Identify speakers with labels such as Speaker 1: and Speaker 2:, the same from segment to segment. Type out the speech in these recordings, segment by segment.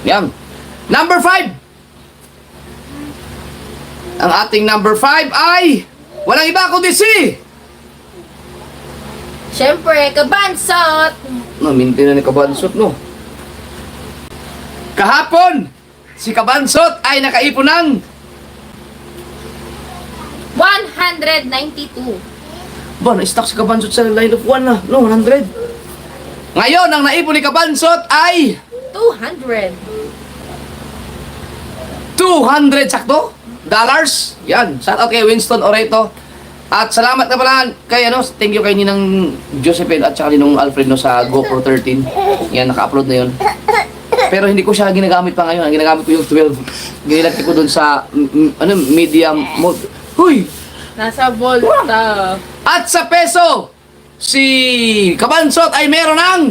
Speaker 1: Yan. Number 5. Ang ating number 5 ay walang iba kundi si
Speaker 2: Siyempre, kabansot.
Speaker 1: no, minti na ni Kabansot, no? Kahapon, si Kabansot ay nakaipon ng
Speaker 2: 192.
Speaker 1: ba, na-stock si Kabansot sa line of 1 na, no, 100. Ngayon, ang naipon ni Kabansot ay
Speaker 2: 200.
Speaker 1: 200 sakto? Dollars? Yan. Shout out kay Winston Oreto. At salamat na pala kay thank you kay Ninang Josephine at saka Ninong Alfred no, sa GoPro 13. Yan, naka-upload na yun. Pero hindi ko siya ginagamit pa ngayon. Ang ginagamit ko yung 12. Ginilagay ko dun sa medium mode. Huy!
Speaker 2: Nasa volta.
Speaker 1: At sa peso, si Kabansot ay meron ng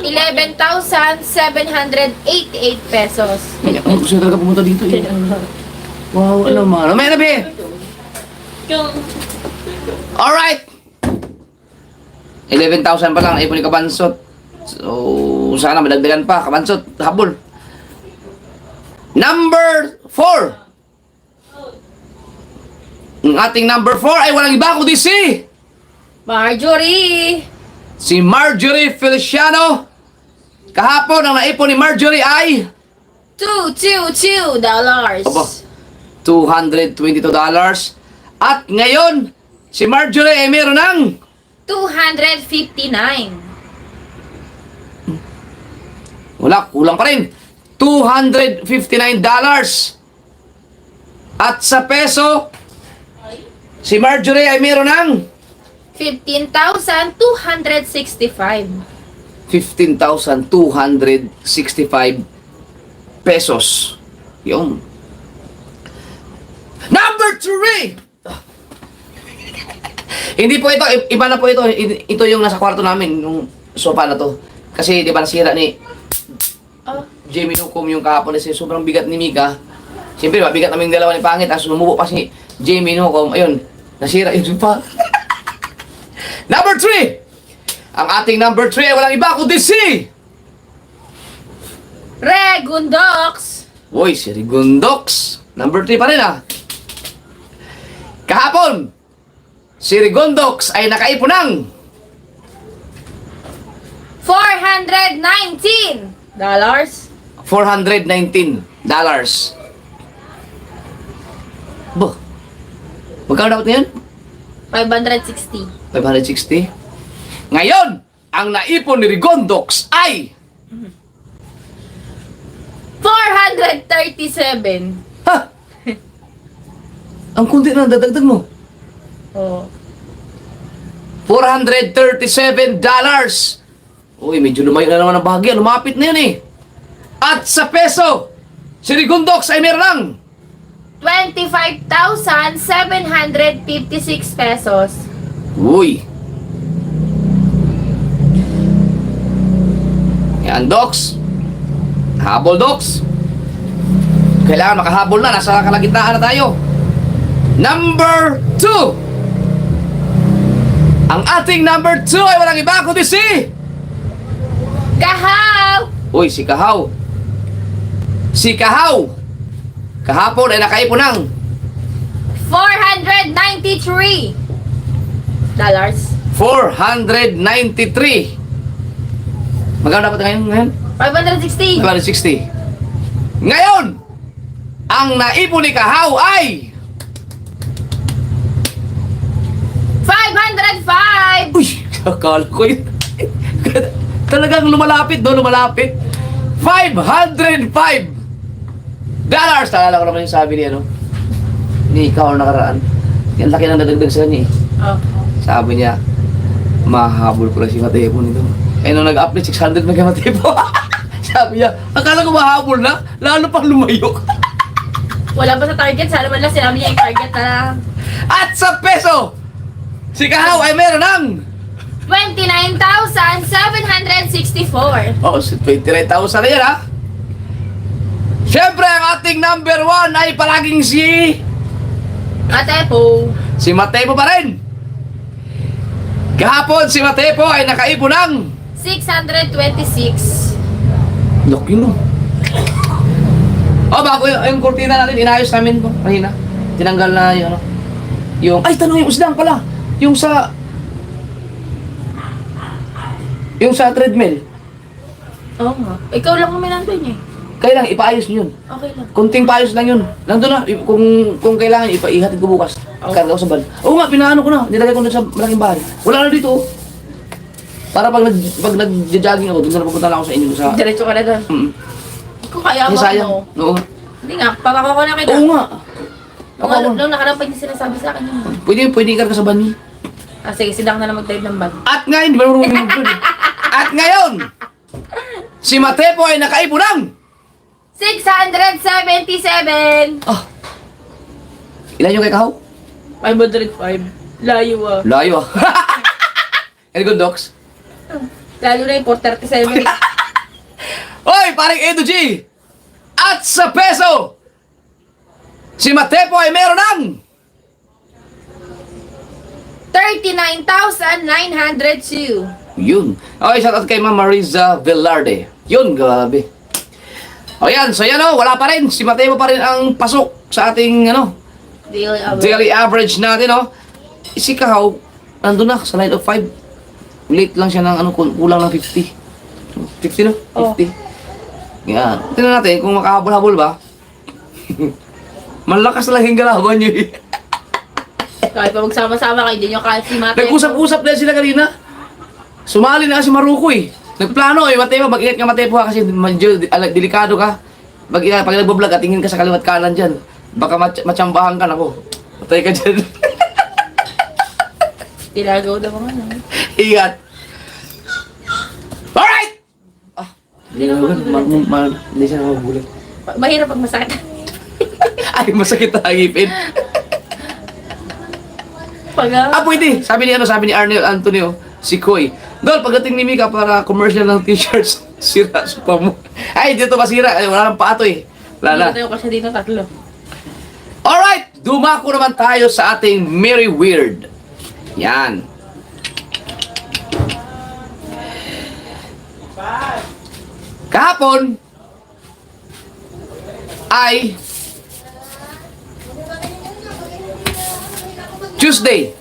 Speaker 2: 11,788 pesos.
Speaker 1: Ano ko siya talaga pumunta dito eh. Wow, ano naman. May nabi! Alright! 11,000 pa lang naipon ni Kabansot. So, sana madagdagan pa. Kabansot, habol. Number 4. Ang ating number 4 ay walang iba kundi si
Speaker 2: Marjorie.
Speaker 1: Marjorie Feliciano. Kahapon, ang naipon ni Marjorie ay
Speaker 2: $222.
Speaker 1: Aba, $222. At ngayon, si Marjorie ay meron ng
Speaker 2: 259.
Speaker 1: wala, kulang pa rin. $259. At sa peso, si Marjorie ay meron ng
Speaker 2: 15,265.
Speaker 1: 15,265 pesos. Yung number 3. Hindi po ito, iba na po ito. Ito yung nasa kwarto namin, yung sofa na to. Kasi di ba nasira ni Jamie Hukom yung kahapon kasi sobrang bigat ni Mika. Siyempre, mabigat naming dalawa ni Pangit. Tapos lumubo pa si Jamie Hukom. Ayun, nasira yung sofa. Number 3. Ang ating number 3 ay walang iba kundi si
Speaker 2: Regundox.
Speaker 1: Uy, si Rigondox. Number 3 pa rin Kahapon, si Rigondox ay nakaipon ng
Speaker 2: $419.
Speaker 1: $419. Bo, magkano dapat ngayon?
Speaker 2: 560.
Speaker 1: 560. Ngayon, ang naipon ni Rigondox ay
Speaker 2: 437.
Speaker 1: ha? Ang kunti na dadagdag mo.
Speaker 2: Oh.
Speaker 1: $437. Uy, medyo lumayo na naman ang bahagya. Lumapit na yun At sa peso, si Rigondox ay meron ng
Speaker 2: 25,756 pesos.
Speaker 1: uy. Yan, Dox. Habol, Dox. Kailangan makahabol na. Nasa kalagitnaan na tayo. Number 2. Ang ating number 2 ay walang iba kundi si
Speaker 2: Kahaw!
Speaker 1: uy, si Kahaw. Si Kahaw. Kahapon ay nakaipon ng
Speaker 2: $493.
Speaker 1: 493. Magkano dapat ngayon?
Speaker 2: 560.
Speaker 1: 260. Ngayon, ang naipon ni Kahaw ay
Speaker 2: 505.
Speaker 1: uy, akala ko yun. Talagang lumalapit, lumalapit. $505. Talala ko naman yung sabi ni Ikaw nakaraan. Yan laki ng dadagdag sa kanya
Speaker 2: Oh.
Speaker 1: Sabi niya, mahabol ko lang si Matepo nito. Nung nag-upload, 600 mega Matepo. Sabi niya, akala ko mahabol na, lalo pang lumayo.
Speaker 2: Wala ba sa target? Sana man lang sinabi niya yung target na lang.
Speaker 1: At sa peso, si Kahaw ay meron ng
Speaker 2: 29,764.
Speaker 1: oh, 29,000 na yan Siyempre, ang ating number 1 ay palaging si
Speaker 2: Matepo.
Speaker 1: Matepo pa rin. Kahapon, si Matepo ay nakaipon ng
Speaker 2: 626.
Speaker 1: laki no. Oh, bago yung kurtina natin, inayos namin ko kanina. Tinanggal na yung ano. Yung, ay, tanong yung usdang pala. Yung sa treadmill.
Speaker 2: Oo nga. Ikaw lang kami nandun eh.
Speaker 1: Kailangan ipaayos nyo yun.
Speaker 2: Okay lang.
Speaker 1: Kunting paayos lang yun. Nandun na, kung kailangan, ihatid ko bukas.
Speaker 2: Oh.
Speaker 1: Karga ko sa van. Oo nga, pinaano ko na. Nilagay ko doon sa malaking bahay. Wala na dito. Oh. Para pag nag-jogging ako, doon na pupunta na ako sa inyo. Sa...
Speaker 2: Diretso ka na doon. Kung kaya
Speaker 1: Hindi
Speaker 2: mo,
Speaker 1: sayang.
Speaker 2: ano.
Speaker 1: Oo.
Speaker 2: Hindi nga, papako ko na kita.
Speaker 1: Oo nga.
Speaker 2: Nung nakarang pag sinasabi sa akin yun.
Speaker 1: Pwede ikarga sa van niyo.
Speaker 2: Ah, sige, sidang na lang mag-drive ng bag.
Speaker 1: At ngayon, di ba marunong mag-drive eh. At ngayon, si Matepo ay nakaipo ng
Speaker 2: 677!
Speaker 1: Ah. Ilan yung kay Kahaw?
Speaker 2: 505. Layo ah.
Speaker 1: Layo ah. Any good docs?
Speaker 2: Lalo na yung 437.
Speaker 1: Hoy, parang Edo G! At sa peso, si Matepo ay meron ng
Speaker 2: 39,902.
Speaker 1: yun. Okay, shout out kay Ma'am Mariza Velarde. Yun, grabe. O yan, so yan o, wala pa rin. Si Matepo pa rin ang pasok sa ating daily average natin o. Si Kahaw, nandun na sa line of 5. Late lang siya ng kulang ng 50. 50 no? 50. Yan. Tingnan natin kung makahabol-habol ba. Malakas lang yung galawan nyo eh.
Speaker 2: Kahit pa magsama-sama kayo, din yung kahit si Mate.
Speaker 1: Nag-usap-usap na sila kanina. Sumali na si Maruko eh. Nagplano eh, Matepo, mag-ingat ka Matepo ha kasi medyo delikado ka. Pag nagbablog ka, tingin ka sa kaliwat kanan dyan. Baka matsambahan ka na ko. Patay ka dyan.
Speaker 2: Tilagaw daw mga ano.
Speaker 1: Ingat. Alright! Ah, hindi na hindi siya magugulat.
Speaker 2: Mahirap pag masakit.
Speaker 1: Ay, masakit na agipin. Pwede. Sabi ni Arnel Antonio, si Koy. Dol, pagdating ni Mika para commercial ng t-shirts, sira sa pa mo. Ay, dito masira. Ay, wala nang pato eh. Wala na.
Speaker 2: Dito tayo kasi dito tatlo.
Speaker 1: Alright! Dumako naman tayo sa ating Merry Weird. Yan. Kahapon ay Tuesday.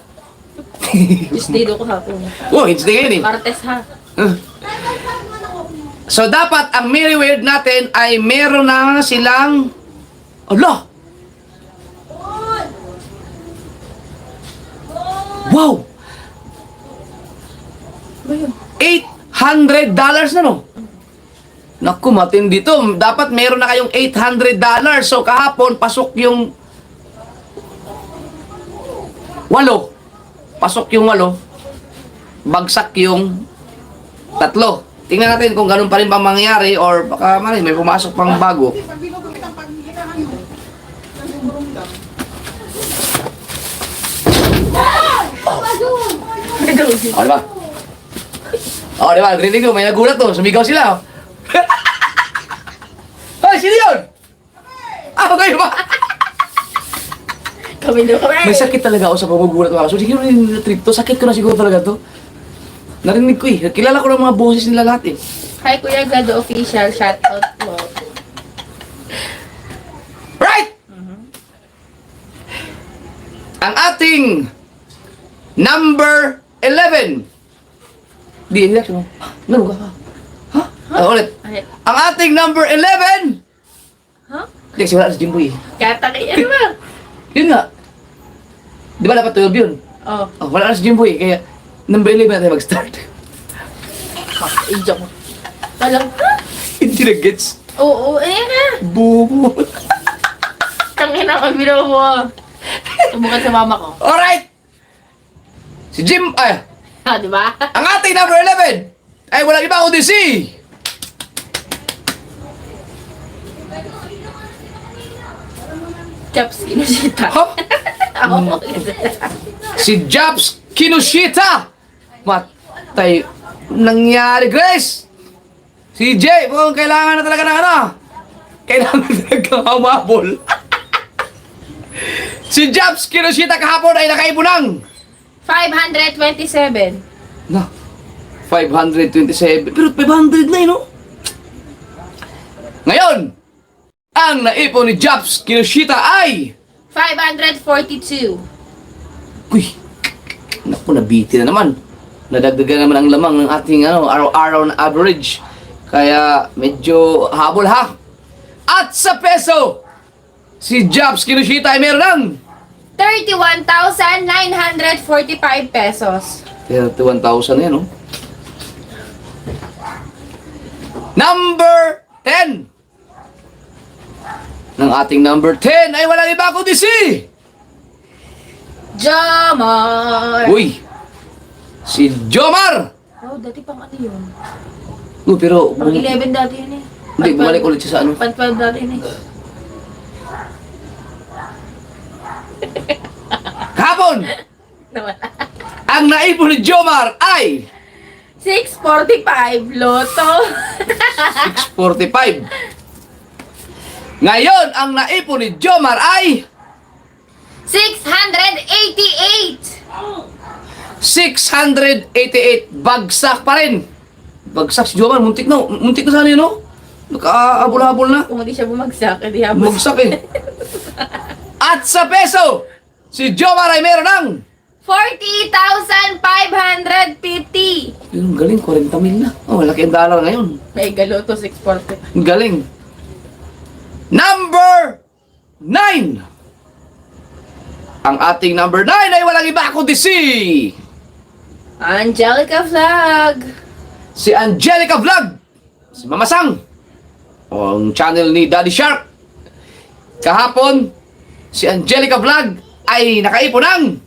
Speaker 2: Tuesday daw ko hapon.
Speaker 1: Oh, it's the end eh.
Speaker 2: Martes ha.
Speaker 1: So, dapat ang Merry Weird natin ay meron na silang... Ala! Wow!
Speaker 2: Ba yun?
Speaker 1: $800 na no? Naku, matindi to. Dapat meron na kayong $800. So, kahapon, pasok yung 8. Pasok yung 8. Bagsak yung 3. Tingnan natin kung ganun pa rin pa mangyayari or baka may pumasok pang bago. O, diba? O, diba? Narinig ko, may nagulat to. Sumigaw sila. Hoy, sino yun? Kayo ba?
Speaker 2: Kami daw kami.
Speaker 1: May sakit talaga ako sa pamagulat mga kaso. Siguro yung trip to, sakit ko na siguro talaga to. Narinig ko eh. Kilala ko ng mga boses nila lahat eh.
Speaker 2: Hi Kuya Gado Official, shoutout po.
Speaker 1: Right! Ang ating number 11. Di, hindi mo. Meron ka. Ha? Ulit.
Speaker 2: Ay,
Speaker 1: Ang ating number 11.
Speaker 2: ha?
Speaker 1: Hindi, kasi wala sa Jimboy eh.
Speaker 2: Kata kayo, ano ba?
Speaker 1: Yun nga. Di ba dapat 12 yun?
Speaker 2: Oh,
Speaker 1: Oh, wala na sa Jimboy eh. Kaya number 11 na tayo mag-start.
Speaker 2: i-joke mo. Walang,
Speaker 1: Hindi na gets.
Speaker 2: oo, ayan na.
Speaker 1: Bubo.
Speaker 2: Tangin na kami daw mo. Subukan sa mama ko.
Speaker 1: Alright! Si Jim,
Speaker 2: Ha, di ba?
Speaker 1: ang ating number 11 ay walang iba kundi si
Speaker 2: Chaps, inushita.
Speaker 1: Ha?
Speaker 2: Oo.
Speaker 1: Si Jobs Kinoshita. Matay. Nangyari, Grace. Si Jay, mukhang kailangan na talaga ng ano. Kailangan na talaga humabol. Si Jobs Kinoshita kahapon ay nakaipon ng
Speaker 2: 527.
Speaker 1: na 527. Pero 500 na no? Ngayon, ang ang naipon ni Jobs Kinoshita ay...
Speaker 2: 542.
Speaker 1: Uy, naku, nabiti na naman. Nadagdagan naman ang lamang ng ating araw-araw na average. Kaya medyo habol ha. At sa peso, si Jobs Kinoshita ay meron ng
Speaker 2: 31,945 pesos.
Speaker 1: 31,000 yan, no? Number 10. Ng ating number 10 ay walang iba kundi si...
Speaker 2: Jomar!
Speaker 1: Uy! Si Jomar!
Speaker 2: Oh, dati pang ano yun?
Speaker 1: Pero...
Speaker 2: Pang 11 dati yun eh.
Speaker 1: Hindi, bumalik ulit siya sa ano.
Speaker 2: Pan 12 dati yun eh.
Speaker 1: Kahapon!
Speaker 2: Nawala.
Speaker 1: Ang naipon ni Jomar ay
Speaker 2: 645 Lotto.
Speaker 1: 645. Ngayon, ang naipon ni Jomar ay
Speaker 2: 688.
Speaker 1: 688. Bagsak pa rin. Bagsak si Jomar. Muntik na sana yun, no? Nakaabol-habol na.
Speaker 2: Kung hindi siya bumagsak, hindi habang.
Speaker 1: Bagsak eh. At sa peso, si Jomar ay meron ng
Speaker 2: 40,550.
Speaker 1: yun, galing, 40 mil na. Oh, malaki ang dollar ngayon.
Speaker 2: Mega Lotto 640.
Speaker 1: Ang galing. Number 9. Ang ating number 9 ay walang iba kundi si...
Speaker 2: Angelica Vlog.
Speaker 1: Si Angelica Vlog. Si Mama Sang. O, ang channel ni Daddy Shark. Kahapon, si Angelica Vlog ay nakaipon ng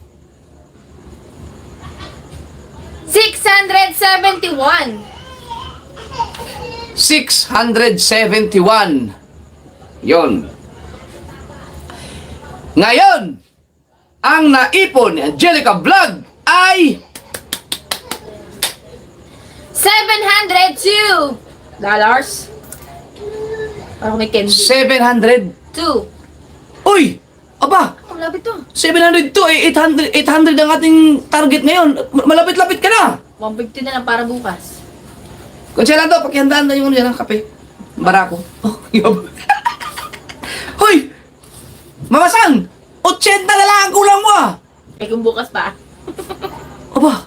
Speaker 2: 671.
Speaker 1: 671. Yon. Ngayon, ang naipon ni Angelica Vlog ay
Speaker 2: $702. Parang may candy.
Speaker 1: 700.
Speaker 2: 2.
Speaker 1: Uy! Aba!
Speaker 2: Ang lapit to.
Speaker 1: 700 to eh. 800 ang ating target ngayon. Malapit-lapit ka na.
Speaker 2: 150 na lang para bukas.
Speaker 1: Konselado, pakihandaan na yung ano yan, ang kape. Barako. Oh, yob. Hoy! Mamasan! 80 na lang ang kulang mo ah!
Speaker 2: Eh kung bukas pa.
Speaker 1: Aba!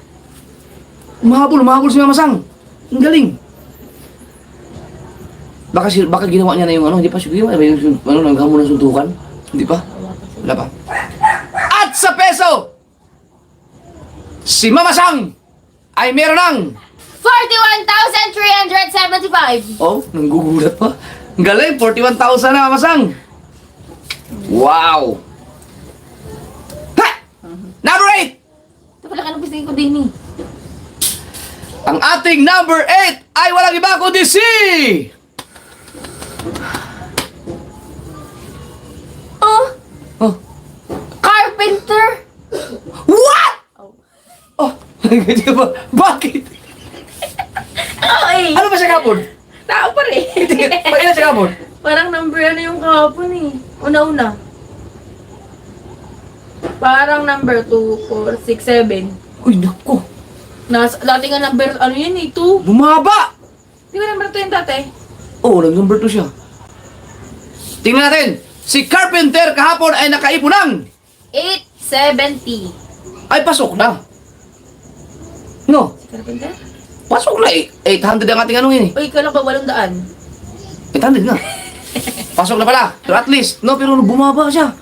Speaker 1: Umahabol si Mamasang. Ang galing. Baka ginawa niya na yung ano, hindi pa siguro yung ano, naghamon ng suntukan. Hindi pa? Wala pa. At sa peso, si Mamasang ay meron ng
Speaker 2: 41,375.
Speaker 1: oh, nanggugulat pa. Ang galing, 41,000 na Mamasang. Wow! Ha! Number 8!
Speaker 2: Ito pala ka nang pisingin ko din eh.
Speaker 1: Ang ating number 8 ay walang iba kundi si...
Speaker 2: Oh!
Speaker 1: Oh,
Speaker 2: Carpenter!
Speaker 1: what?
Speaker 2: Oh.
Speaker 1: Oh, ganyan ba? Bakit?
Speaker 2: Oh eh!
Speaker 1: Ano ba siya kapon?
Speaker 2: Tao pa rin.
Speaker 1: Pag-ilan siya kapon?
Speaker 2: Parang number ano yung kahapon eh. Una-una. Parang number 2, 4, 6, 7.
Speaker 1: Uy, naku.
Speaker 2: Dati nga number, ano yun eh, 2.
Speaker 1: Bumaba!
Speaker 2: Di ba number 2 yung dati?
Speaker 1: Oo, nag-number 2 siya. Tingnan natin. Si Carpenter kahapon ay nakaipon ng...
Speaker 2: 870.
Speaker 1: Ay, pasok na. No,
Speaker 2: Si Carpenter?
Speaker 1: pasok na eh. 800 ang ating ano yun eh.
Speaker 2: Uy, kala ba 800?
Speaker 1: 800 na. Pasok na pala. Pero at least, no, pero bumaba siya.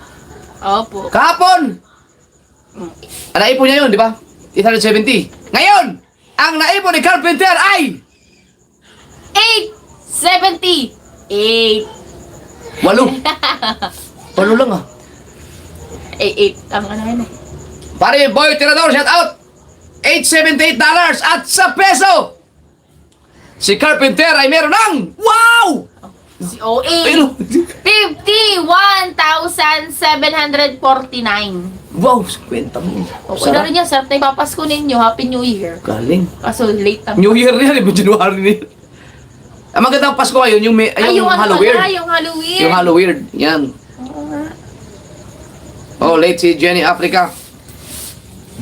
Speaker 2: Opo.
Speaker 1: Kahapon! Ang naipon niya yun, di ba? 870. Ngayon, ang naipon ni Carpenter ay...
Speaker 2: 870. 8.
Speaker 1: 8. 8 lang ah.
Speaker 2: 8. Ang ano yun eh.
Speaker 1: Pare, Boy Tirador, shout out! $878 at sa peso! Si Carpenter ay meron ng... Wow!
Speaker 2: Si OA.
Speaker 1: Pero...
Speaker 2: 51,749.
Speaker 1: Wow, 50 mo.
Speaker 2: Okay na rin yan, sarap na ipapasko ninyo. Happy New Year.
Speaker 1: Galing.
Speaker 2: Kaso late ang...
Speaker 1: New Year yan, January na yun. Ang magandang Pasko ngayon, yung, yung
Speaker 2: ano
Speaker 1: Halloween.
Speaker 2: pala, yung Halloween.
Speaker 1: Yung Halloween, yan.
Speaker 2: Oo nga.
Speaker 1: Oh, late si Jenny Africa.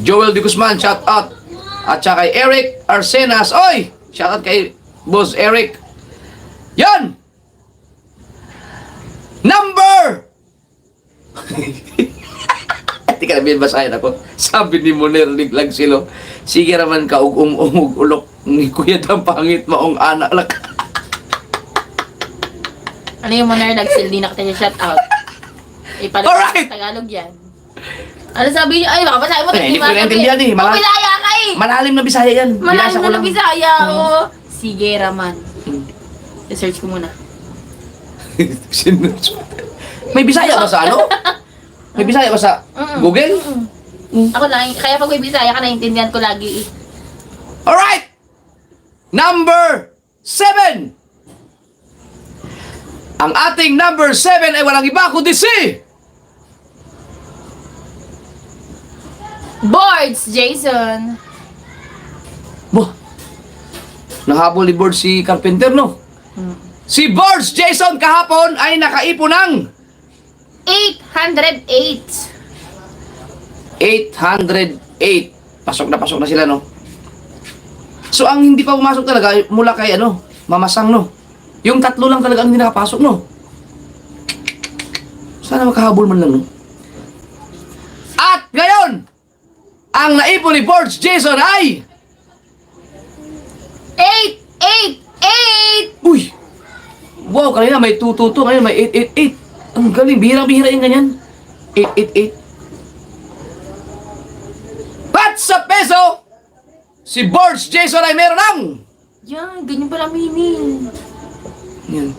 Speaker 1: Joel De Guzman, shout out. At saka kay Eric Arsenas. Oy! Shout out kay Boss Eric. Yan! At tika namin basahin ako. Sabi ni Monel Liglag silo, sige raman ka umug ulok ni kuya ang pangit maong anak lak.
Speaker 2: Ano yung Monar Nagsil? Di na kita shout out. Ipalit
Speaker 1: Alright!
Speaker 2: Tagalog yan. Ano sabi niyo? Ay, baka basahin mo.
Speaker 1: Hindi ko naintindihan eh.
Speaker 2: Oh, Bisaya ka eh!
Speaker 1: Malalim na Bisaya yan.
Speaker 2: Malalim
Speaker 1: Binasa ko
Speaker 2: na
Speaker 1: lang.
Speaker 2: ng Bisaya. Oh. Sige, Raman. I-search ko muna.
Speaker 1: May Bisaya ba sa ano? May Bisaya ba sa Google?
Speaker 2: Ako lang, kaya pag may Bisaya ka, naiintindihan ko lagi eh.
Speaker 1: Alright! Number 7! Ang ating number 7 ay walang iba kundi si
Speaker 2: Boards, Jason.
Speaker 1: Bah! Nahabol ni Board si Carpenter, no? Si Boards Jason kahapon ay nakaipon ng
Speaker 2: 808.
Speaker 1: 808. Pasok na sila, no? So, ang hindi pa pumasok talaga, mula kay, ano, Mamasang, no? Yung 3 lang talaga ang hindi nakapasok, no? Sana makahabol man lang, no? At ngayon, ang naipon ni Boards Jason ay
Speaker 2: 888.
Speaker 1: Uy! Wow, kanina may 222, ngayon may 888. Ang galing, bihirang-bihira yung ganyan. 888. At sa peso, si Boards Jason ay meron ng...
Speaker 2: Yan, ganyan pala meaning.
Speaker 1: Yan.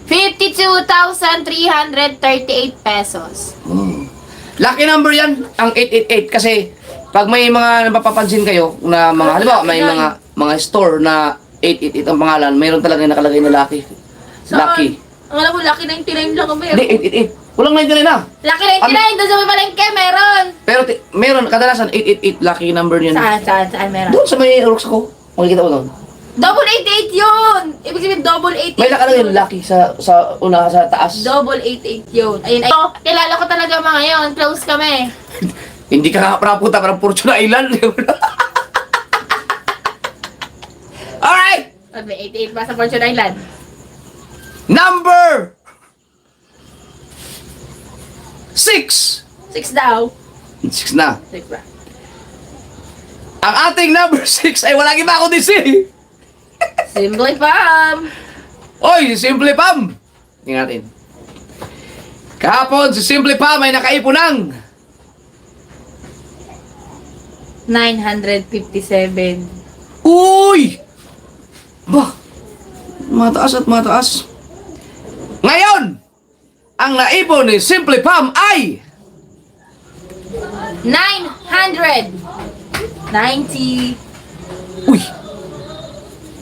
Speaker 2: 52,338 pesos.
Speaker 1: Oh. Lucky number yan, ang 888. Kasi, pag may mga napapapansin kayo na mga, halimbawa, may mga store na 888 ang pangalan, mayroon talaga yung nakalagay na lucky. Lucky.
Speaker 2: Ang alam ko, lucky 99 lang ang meron.
Speaker 1: Hindi, 888. Walang 99 na.
Speaker 2: Lucky 99, doon sa may palengke, meron.
Speaker 1: Pero meron, kadalasan 888 lucky number yan.
Speaker 2: Saan meron?
Speaker 1: Doon sa may rocks ko. Makikita mo doon.
Speaker 2: Double 88 yun! Ibig sabihin, double 88.
Speaker 1: May nakalagay yung lucky sa una, sa taas.
Speaker 2: Double 88 yun. Ayun, ay. Oh, kilala ko talaga mga yun. Close kami.
Speaker 1: Hindi ka punta parang Fortune Island. Alright!
Speaker 2: At may 88 pa sa Fortune Island.
Speaker 1: Number 6.
Speaker 2: 6 daw.
Speaker 1: 6 na.
Speaker 2: 6 ba?
Speaker 1: Ang ating number 6 ay walang iba kundi si...
Speaker 2: Simple Pam.
Speaker 1: Oy, si Simple Pam! Tingnan natin. Kahapon, si Simple Pam ay nakaipon ng
Speaker 2: 957.
Speaker 1: Uy! Bah! Mataas at mataas. Ngayon, ang naipon ni Simple Pam ay
Speaker 2: 990.
Speaker 1: Uy!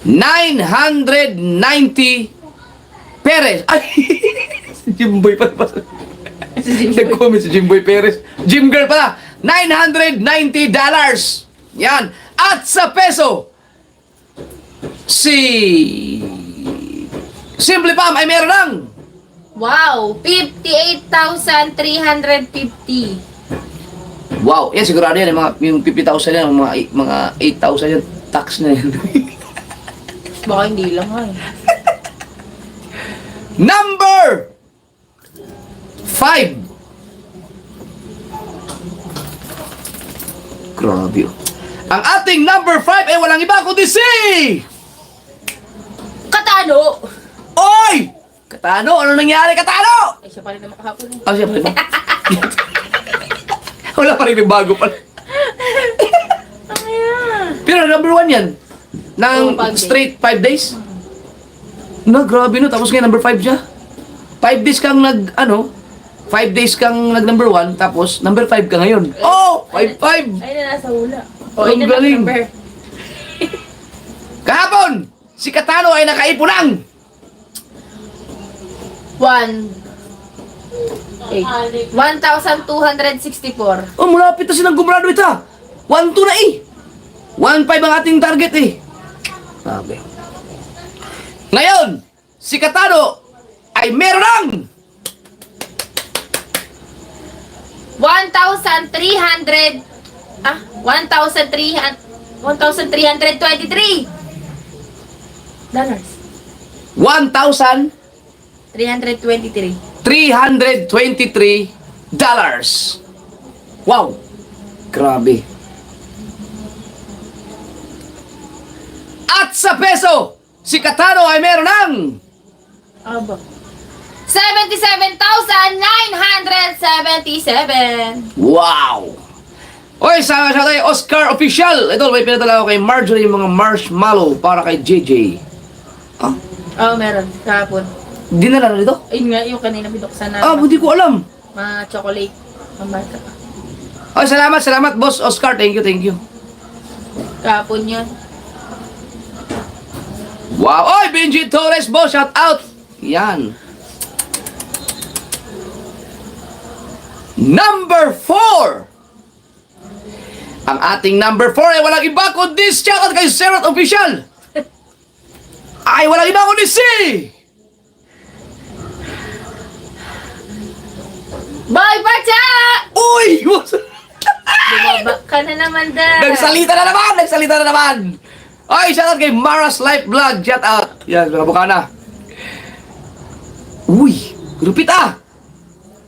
Speaker 1: 990 Perez. Ay! Si Jimboy pala. Nag-comment si Jimboy Perez. Jim Girl pala. $990. Yan. At sa peso, si Simple Pam ay meron ng
Speaker 2: Wow! 58,350.
Speaker 1: wow, yan sigurado yan yung 50,000 yan, mga 8,000 yan, tax na yan.
Speaker 2: Baka hindi lang nga eh.
Speaker 1: Number 5. Grabe. Ang ating number 5 ay walang iba kundi si
Speaker 2: Katano!
Speaker 1: Oy! Katano, ano nangyari Katano?
Speaker 2: Ay, siya pa rin naman kahapon eh.
Speaker 1: Ah, siya pa rin ba? Wala pa rin yung bago pa.
Speaker 2: Ano yan?
Speaker 1: Pero number 1 yan. Nang
Speaker 2: Oo, 5 days.
Speaker 1: straight 5 days. Na, grabe no. Tapos ngayon number 5 siya. 5 days kang 5 days kang nag number 1, tapos number 5 ka ngayon. Oh! 5-5!
Speaker 2: Ay, na nasa hula. O,
Speaker 1: Ang
Speaker 2: ina
Speaker 1: galing.
Speaker 2: number.
Speaker 1: Kahapon, si Katano ay nakaipon ng
Speaker 2: 1,264.
Speaker 1: oh, malapit na silang gumraduate ha. 1-2 na eh. 1-5 ang ating target eh. Sabi. Ngayon, si Katano ay meron ng
Speaker 2: 1,323 dollars.
Speaker 1: 1,323
Speaker 2: 323
Speaker 1: Wow! Grabe. At sa peso, si Katano ay meron ng
Speaker 2: Aba. 77,977.
Speaker 1: wow! Oy, sama siya tayo, Oscar Official. Ito, may pinadala ako kay Marjorie yung mga marshmallow para kay JJ. Ah,
Speaker 2: Oo, meron. Kahapon.
Speaker 1: dinala na dito?
Speaker 2: Ayun nga, yung kanina binuksan na.
Speaker 1: Ah, hindi ko alam.
Speaker 2: Mga chocolate. Mamata.
Speaker 1: Oy, salamat, Boss Oscar. Thank you.
Speaker 2: Kahapon yun.
Speaker 1: Wow! Oy, Benji Torres, boss, shout out! Yan. Number 4! Ang ating number 4 ay walang iba kundi shout out kay Serot Official! Ay, walang iba kundi si...
Speaker 2: Boy Pacha!
Speaker 1: Uy!
Speaker 2: Bumaba ka na naman dahil.
Speaker 1: Nagsalita na naman! Ay, shout out kay Mara's Life Vlog, shout out! Yan, mga na. Uy! Lupit ah!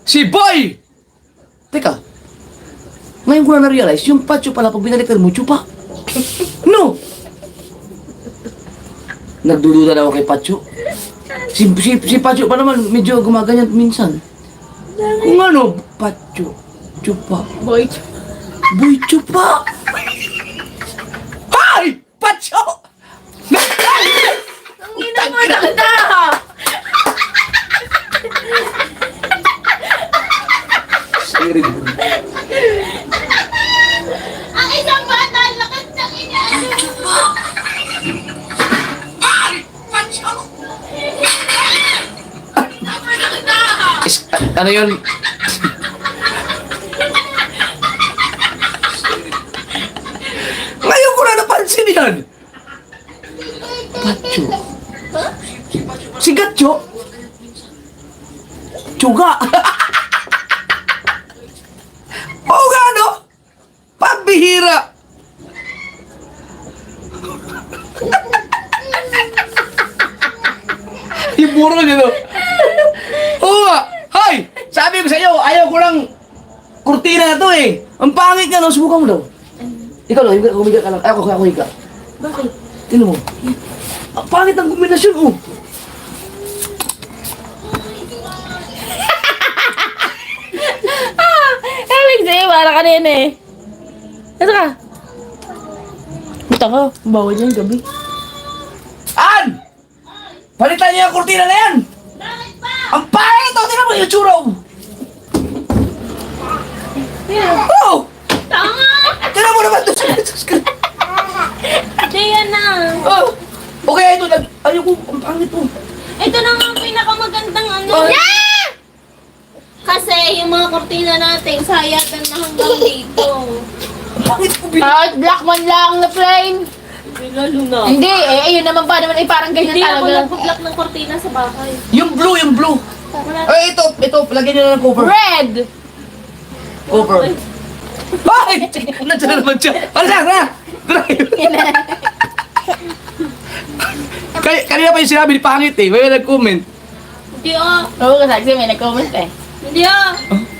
Speaker 1: Si Boy! Teka, ngayon ko na na-realize, yung patyo pala pag binaliktad mo, chupa. No! Nagdududa na ako kay Patyo. Si Patyo pa naman, medyo gumaganyan minsan. Kung ano, Patyo, chupa.
Speaker 2: Boy.
Speaker 1: Boy, chupa! Ay! Patyo!
Speaker 2: Ang ina mo na! Ang isang bata, lakas ng ina!
Speaker 1: Ano yun? Ngayon ko na napansin yan! Patyo. Si Gatcho? Tsuga! Oo nga, no? Pambihira! Yung puro niya, no? Oo nga! Hoy! Sabi ko sa iyo, ayaw ko lang kurtina na to eh. Ang pangit nga, no? Subukan mo daw. Ikaw lang, humiga ka lang. Ako higa.
Speaker 2: Bakit?
Speaker 1: Tingnan mo. Ang pangit ang kombinasyon, oh.
Speaker 2: Ibig sa'yo, para ka rin eh. Ito ka. Buta ka. Bawal yan gabi.
Speaker 1: An! Palitan niyo yung kurtina na yan! Ang pangit, oh! Tingnan mo yung tsura, oh. Oh!
Speaker 2: Tama!
Speaker 1: Tingnan mo naman doon sa screen.
Speaker 2: Hindi yan na.
Speaker 1: Oh! Okay, ito. Ayoko, ang pangit, oh.
Speaker 3: Ito na nga ang pinakamagandang ano.
Speaker 1: Oh.
Speaker 3: Kasi yung mga kortina natin, sayatan na hanggang dito.
Speaker 1: Pangit ko,
Speaker 2: Black man lang na plain.
Speaker 3: Lalo na.
Speaker 2: Hindi eh, ayun naman pa naman ay parang ganyan
Speaker 3: Hindi ako
Speaker 2: talaga.
Speaker 3: nagpa-block ng kortina sa bahay.
Speaker 1: Yung blue.
Speaker 3: Wala.
Speaker 1: Ay, ito, lagyan niyo na ng cover.
Speaker 2: Red!
Speaker 1: Cover. Ay! Nandiyan na naman siya. Tara! Kanina pa yung sinabi ni Pangit eh. May nag-comment.
Speaker 3: Hindi ah.
Speaker 2: Oo, kasi may nag-comment eh.
Speaker 3: Hindi ah.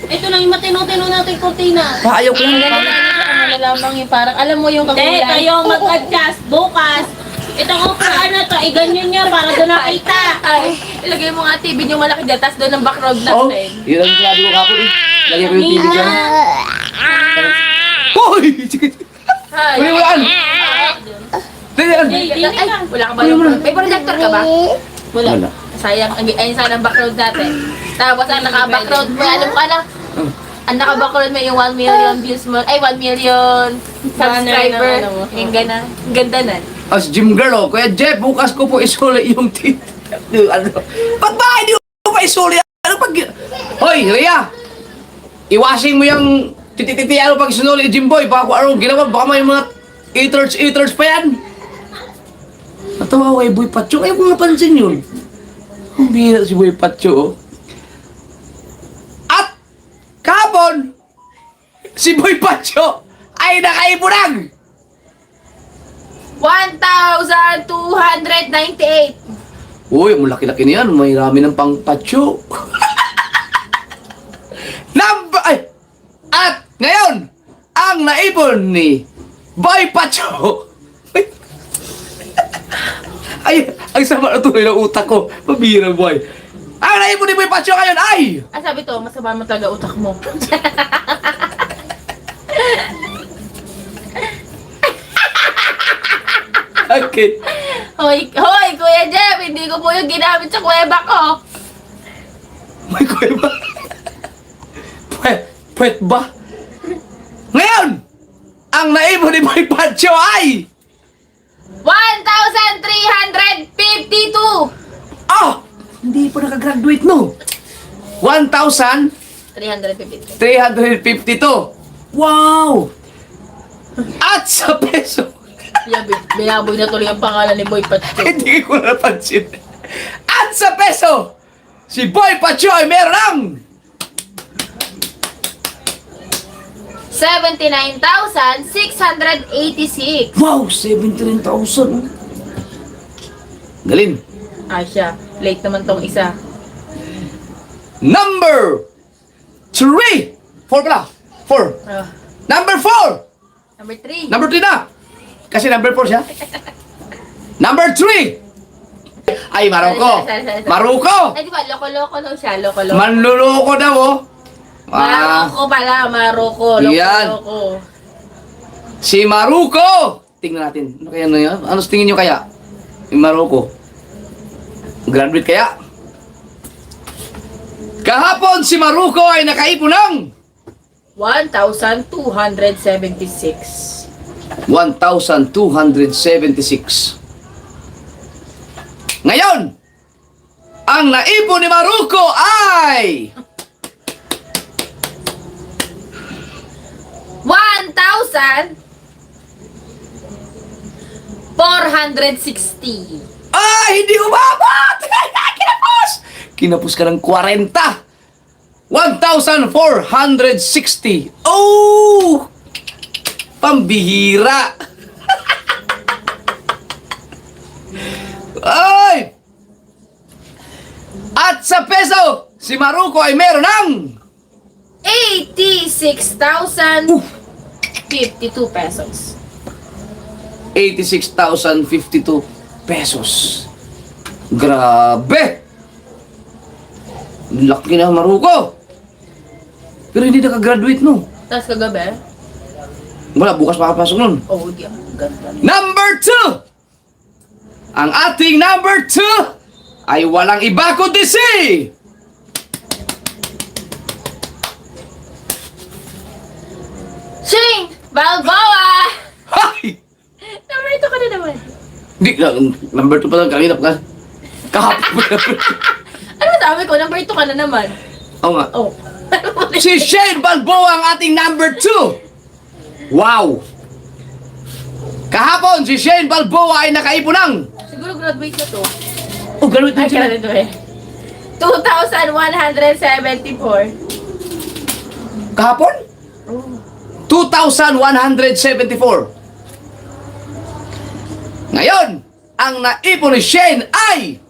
Speaker 3: Ito lang yung matino-tino natin kortina.
Speaker 1: Ayaw ko na.
Speaker 2: Ano na lamang yung parang, alam mo yung
Speaker 3: Hindi,
Speaker 2: kakulay.
Speaker 3: kayo mag-adjust bukas. Itong upuan na to, iganyan niya para doon nakita.
Speaker 2: Ay, ilagay mo nga TV yung malaki dyan, tapos doon ang background
Speaker 1: Oh,
Speaker 2: natin.
Speaker 1: yun ang sinabi ko kapon eh. Lagyan ko yung TV dyan. Hoy!
Speaker 2: Ay,
Speaker 1: Uy, walaan! Tingnan!
Speaker 3: Hindi
Speaker 2: ay,
Speaker 3: ka.
Speaker 2: wala ka ba yung may projector ka ba? Wala.
Speaker 1: Wala.
Speaker 2: Sayang, ayun sana ang background natin. Tapos ang naka-background mo, alam ka na, ang naka-background mo yung 1 million views mo, ay 1 million subscriber.
Speaker 3: Ano mo.
Speaker 2: Yung ganda na.
Speaker 1: As gym girl, oh. Kuya Jeff, bukas ko po isuli yung teeth. Ano? Ba't ba hindi ko pa isuli? Ano pag... Hoy, Rhea! I-washing mo yung titi ano pag sinuli, Jimboy. Baka kung ano ginawa, baka may mga eaters pa yan. Natawa ko kay Boy Patcho. Ayaw ko napansin yun. Ang bihira si Boy Patcho, oh. At, kahapon, si Boy Patcho ay nakaipunang
Speaker 2: 1,298.
Speaker 1: Uy, ang laki-laki na yan. May rami ng pang patyo. Number... Ngayon, ang naipon ni Boy Pacho. Ay, ang sama na tuloy ng utak ko. Pabira, boy. Ang naipon ni Boy Pacho ngayon ay...
Speaker 2: Ah, sabi to, masama mo talaga utak mo.
Speaker 1: Okay.
Speaker 2: Hoy, Kuya Jeff, hindi ko po yung ginamit sa kuweba ko.
Speaker 1: May kuweba. Pwet ba? Ngayon, ang naipon ni Boy Pacho ay...
Speaker 2: 1,352!
Speaker 1: Ah! Hindi pa nakagraduate, no? 1,352.
Speaker 2: 352.
Speaker 1: Wow! At sa peso,
Speaker 2: Binaboy na tuloy ang pangalan ni Boy Pacho.
Speaker 1: hindi ko napansin. At sa peso, si Boy Pacho ay meron ng
Speaker 2: 79,686.
Speaker 1: wow, 79,000. Galing.
Speaker 2: Ah, siya. Late naman tong isa.
Speaker 1: Number 3. 4 pala. 4.
Speaker 2: Ah,
Speaker 1: Number 4.
Speaker 2: number 3.
Speaker 1: Number 3 na. Kasi number 4 siya. Number 3. Ay, Maruko. Maruko.
Speaker 2: Ay, di ba? Loko-loko daw siya. Loko-loko.
Speaker 1: Manluloko daw, oh.
Speaker 2: Maroko pala. Maroko.
Speaker 1: Yan.
Speaker 2: Loko-loko.
Speaker 1: Si Maruko! Tingnan natin. Ano kaya na yan? Ano sa tingin nyo kaya? Yung Maruko. Graduate kaya? Kahapon si Maruko ay nakaipon ng
Speaker 2: 1,276.
Speaker 1: 1,276. Ngayon, ang naipon ni Maruko ay
Speaker 2: 1,460.
Speaker 1: ay, hindi umabot! Kinapos! Kinapos ka ng 40. 1,460. Oh! Pambihira! Ay! At sa peso, si Maruko ay meron ng
Speaker 2: 86,052 pesos.
Speaker 1: 86,052 pesos. Grabe! Laki na Maruko! Pero hindi nakagraduate, no?
Speaker 2: Tapos kagabi,
Speaker 1: Wala, bukas makapasok nun.
Speaker 2: oh, di ang ganda.
Speaker 1: Number 2! Ang ating number 2 ay walang iba kundi si...
Speaker 2: Shing! Balboa!
Speaker 1: Hay!
Speaker 2: Number 2 ka na naman.
Speaker 1: Hindi, number 2 pa lang, kanina pa ka. Kahapon pa.
Speaker 2: Ano sabi ko? Number 2 ka na naman.
Speaker 1: Oo nga.
Speaker 2: Oh.
Speaker 1: Si Shane Balboa ang ating number 2. Wow! Kahapon, si Shane Balboa ay nakaipon ng...
Speaker 2: Siguro graduate na to.
Speaker 1: Oh, graduate na
Speaker 2: Ay,
Speaker 1: siya.
Speaker 2: kaya na to eh. 2,174.
Speaker 1: Kahapon? 2,174. Ngayon, ang naipon ni Shane ay...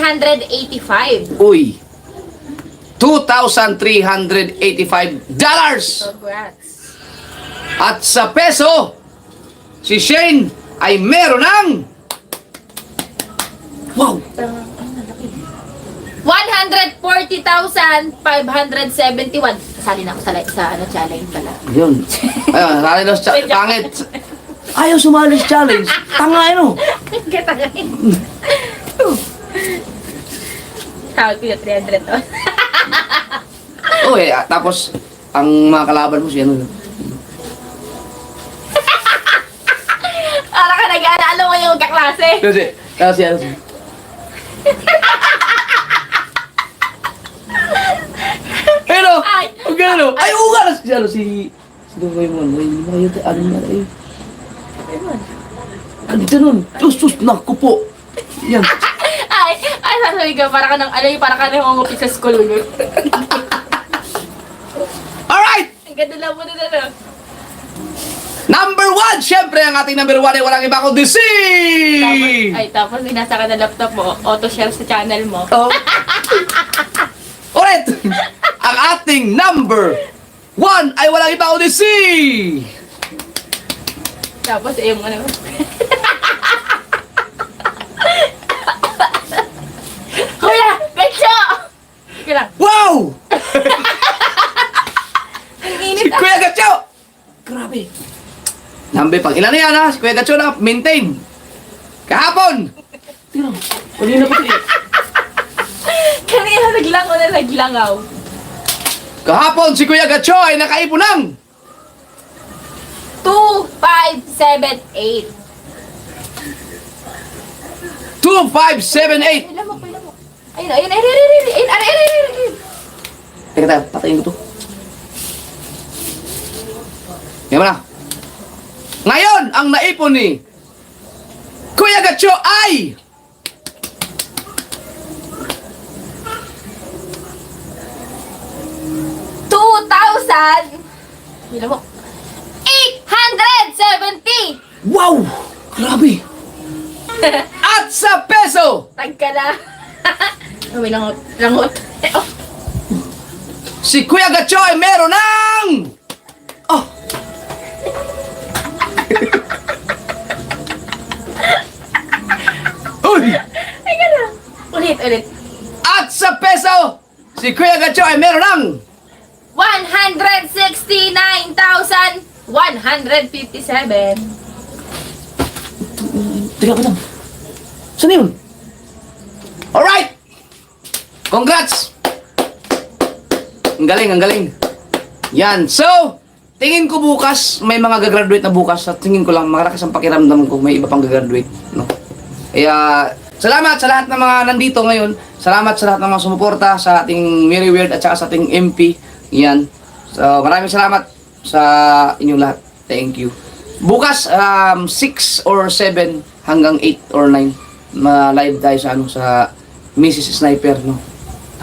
Speaker 2: 2,385.
Speaker 1: Uy! $2,385.
Speaker 2: Congrats.
Speaker 1: At sa peso, si Shane ay meron ng... Wow!
Speaker 2: 140,571. Kasali na ako sa challenge pala.
Speaker 1: Yun. Ayun, sali na sa pangit. Ayaw sumali sa challenge. Tanga yun, oh.
Speaker 2: Katangin. Tawag ko na 300 to.
Speaker 1: Oh, eh, tapos, ang mga kalaban mo siya, ano,
Speaker 2: Para ka nag-aalala mo yung kaklase.
Speaker 1: kasi, ano, pero,
Speaker 2: Ay!
Speaker 1: ang gano'n, ay, uga na si, ano, si Dungay mo, ay, ano na, ay, andito nun, sus, naku po, yan,
Speaker 2: Ay, sasabi ka, para ka ng, para ka ng umupit sa school.
Speaker 1: alright,
Speaker 2: Ang ganda lang mo na.
Speaker 1: Number 1, syempre ang ating number 1 ay walang iba kundi si...
Speaker 2: Tapos binasa ka na laptop mo, auto-share sa channel mo.
Speaker 1: Oh. Ulit! Ang ating number 1 ay walang iba kundi si...
Speaker 2: Tapos yung ano. Kuya! Gacho! Sige lang.
Speaker 1: Wow!
Speaker 2: Ang
Speaker 1: Si
Speaker 2: init ah.
Speaker 1: Kuya Gacho! Grabe. Nambe, pang ilan na yan ha? Si Kuya Gacho na maintain. Kahapon! Tira, kanina pa ito.
Speaker 2: Kanina naglangaw na naglangaw.
Speaker 1: Kahapon si Kuya Gacho ay nakaipon ng
Speaker 2: 2, 5, 7, 8.
Speaker 1: 2578.
Speaker 2: Ilan mo, ilan mo. Ayun, ayun, ayun, ayun, ayun, ayun, ayun, ayun, ayun, ayun.
Speaker 1: Teka tayo, patayin ko to. Yan mo na. Ngayon, ang naipon ni Kuya Gacho ay
Speaker 2: 2,000. Ilan mo? 870.
Speaker 1: wow! Grabe! At sa peso,
Speaker 2: Tagka na. Oh, may langot. Langot. Oh.
Speaker 1: si Kuya Gacho ay meron ng... Oh! Uy!
Speaker 2: Teka na. Ulit, ulit.
Speaker 1: At sa peso, si Kuya Gacho ay meron ng...
Speaker 2: 169,157.
Speaker 1: Teka ko lang. Saan yun? Alright! Congrats! Ang galing, ang galing. Yan. So, tingin ko bukas, may mga gagraduate na bukas. At tingin ko lang, makarakas ang pakiramdam ko, may iba pang gagraduate. No? Kaya, salamat sa lahat ng mga nandito ngayon. Salamat sa lahat ng mga sumuporta sa ating Merry Weird at saka sa ating MP. Yan. So, maraming salamat sa inyong lahat. Thank you. Bukas, 6 or 7 hanggang 8 or 9 ma-live tayo sa sa Mrs. Sniper, no?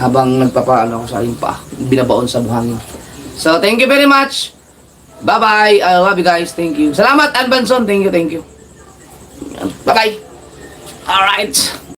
Speaker 1: Habang nagpapaano ako sa aking paa, binabaon sa buhangin. So, thank you very much. Bye-bye. I love you guys. Thank you. Salamat, Ann Banson. Thank you, thank you. Bye-bye. Alright.